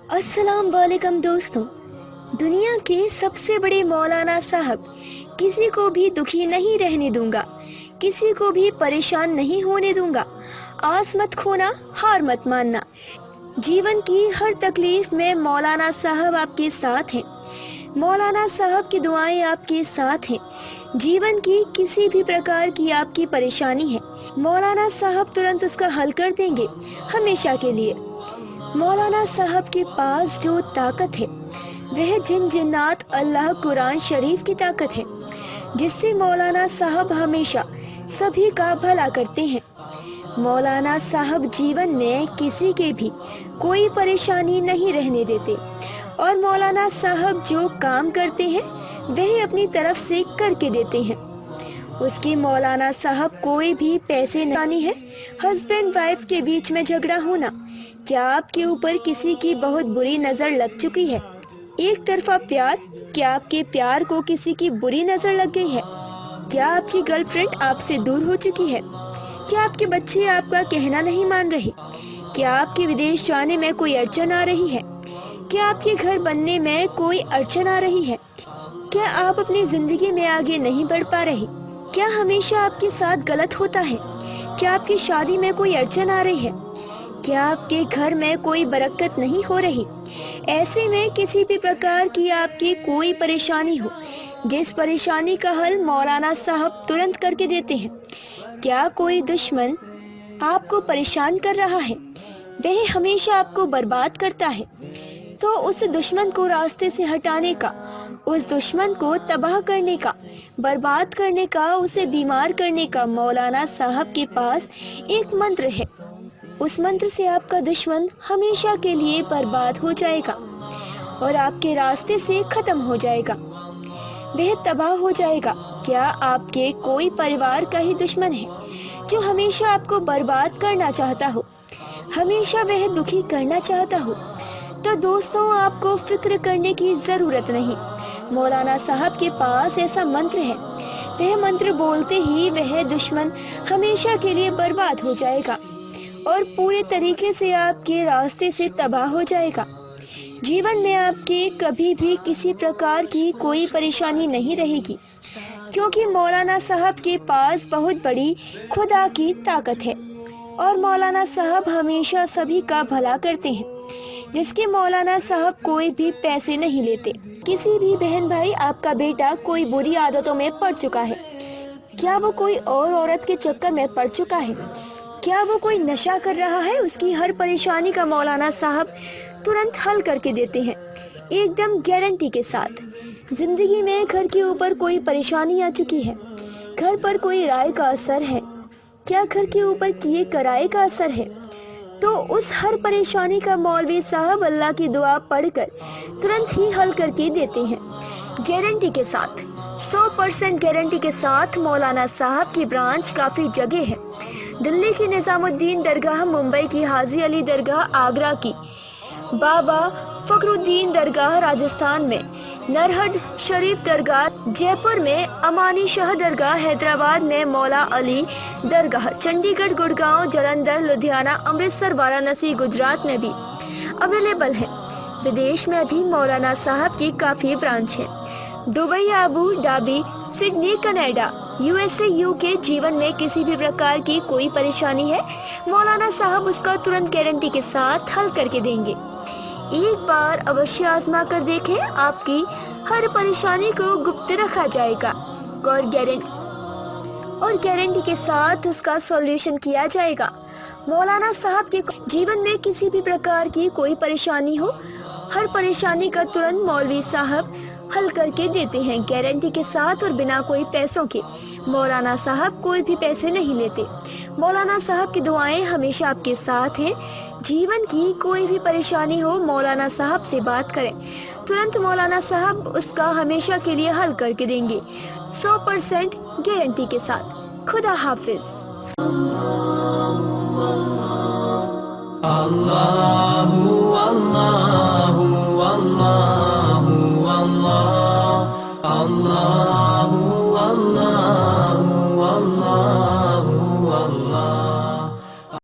अस्सलाम वालेकुम दोस्तों। दुनिया के सबसे बड़े मौलाना साहब, किसी को भी दुखी नहीं रहने दूंगा, किसी को भी परेशान नहीं होने दूंगा। आस मत खोना, हार मत मानना। जीवन की हर तकलीफ में मौलाना साहब आपके साथ हैं। मौलाना साहब की दुआएं आपके साथ हैं। जीवन की किसी भी प्रकार की आपकी परेशानी है, मौलाना साहब तुरंत उसका हल कर देंगे, हमेशा के लिए। मौलाना साहब के पास जो ताकत है वह जिन जिन्नात अल्लाह कुरान शरीफ की ताकत है, जिससे मौलाना साहब हमेशा सभी का भला करते हैं। मौलाना साहब जीवन में किसी के भी कोई परेशानी नहीं रहने देते और मौलाना साहब जो काम करते हैं वह अपनी तरफ से करके देते हैं। उसके मौलाना साहब कोई भी पैसे नहीं है। हस्बैंड वाइफ के बीच में झगड़ा होना, क्या आपके ऊपर किसी की बहुत बुरी नज़र लग चुकी है? एक तरफा प्यार, क्या आपके प्यार को किसी की बुरी नज़र लग गई है? क्या आपकी गर्लफ्रेंड आपसे दूर हो चुकी है? क्या आपके बच्चे आपका कहना नहीं मान रहे? क्या आपके विदेश जाने में कोई अड़चन आ रही है? क्या आपके घर बनने में कोई अड़चन आ रही है? क्या आप अपनी जिंदगी में आगे नहीं बढ़ पा रहे? क्या हमेशा आपके साथ गलत होता है? क्या आपकी शादी में कोई अड़चन आ रही है? क्या आपके घर में कोई बरकत नहीं हो रही? ऐसे में किसी भी प्रकार की आपकी कोई परेशानी हो, जिस परेशानी का हल मौलाना साहब तुरंत करके देते हैं। क्या कोई दुश्मन आपको परेशान कर रहा है, वह हमेशा आपको बर्बाद करता है, तो उस दुश्मन को रास्ते से हटाने का, उस दुश्मन को तबाह करने का, बर्बाद करने का, उसे बीमार करने का मौलाना साहब के पास एक मंत्र है। उस मंत्र से आपका दुश्मन हमेशा के लिए बर्बाद हो जाएगा और आपके रास्ते से खत्म हो जाएगा, वह तबाह हो जाएगा। क्या आपके कोई परिवार का ही दुश्मन है जो हमेशा आपको बर्बाद करना चाहता हो, हमेशा वह दुखी करना चाहता हो? तो दोस्तों, आपको फिक्र करने की ज़रूरत नहीं। मौलाना साहब के पास ऐसा मंत्र है, वह मंत्र बोलते ही वह दुश्मन हमेशा के लिए बर्बाद हो जाएगा और पूरे तरीके से आपके रास्ते से तबाह हो जाएगा। जीवन में आपके कभी भी किसी प्रकार की कोई परेशानी नहीं रहेगी, क्योंकि मौलाना साहब के पास बहुत बड़ी खुदा की ताकत है और मौलाना साहब हमेशा सभी का भला करते हैं। जिसके मौलाना साहब कोई भी पैसे नहीं लेते। किसी भी बहन भाई, आपका बेटा कोई बुरी आदतों में पड़ चुका है, क्या वो कोई और औरत के चक्कर में पड़ चुका है, क्या वो कोई नशा कर रहा है, उसकी हर परेशानी का मौलाना साहब तुरंत हल करके देते हैं, एकदम गारंटी के साथ। जिंदगी में घर के ऊपर कोई परेशानी आ चुकी है, घर पर कोई राय का असर है, क्या घर के ऊपर किए कराए का असर है, तो उस हर परेशानी का मौलवी साहब अल्लाह की दुआ पढ़कर तुरंत ही हल करके देते हैं, गारंटी के साथ। 100% गारंटी के साथ मौलाना साहब की ब्रांच काफ़ी जगह है। दिल्ली की निज़ामुद्दीन दरगाह, मुंबई की हाजी अली दरगाह, आगरा की बाबा फखरुद्दीन दरगाह, राजस्थान में नरहड शरीफ दरगाह, जयपुर में अमानी शाह दरगाह, हैदराबाद में मौला अली दरगाह, चंडीगढ़, गुड़गांव, जालंधर, लुधियाना, अमृतसर, वाराणसी, गुजरात में भी अवेलेबल है। विदेश में भी मौलाना साहब की काफ़ी ब्रांच है। Dubai, Abu Dhabi, Sydney, Canada, USA, UK. जीवन में किसी भी प्रकार की कोई परेशानी है, मौलाना साहब उसका तुरंत गारंटी के साथ हल करके देंगे। एक बार अवश्य आजमा कर देखें, आपकी हर परेशानी को गुप्त रखा जाएगा और गारंटी के साथ उसका सॉल्यूशन किया जाएगा। मौलाना साहब के जीवन में किसी भी प्रकार की कोई परेशानी हो, हर परेशानी का तुरंत मौलवी साहब हल करके देते हैं, गारंटी के साथ और बिना कोई पैसों के। मौलाना साहब कोई भी पैसे नहीं लेते। मौलाना साहब की दुआएं हमेशा आपके साथ हैं। जीवन की कोई भी परेशानी हो, मौलाना साहब से बात करें, तुरंत मौलाना साहब उसका हमेशा के लिए हल करके देंगे, 100% गारंटी के साथ। खुदा हाफिज।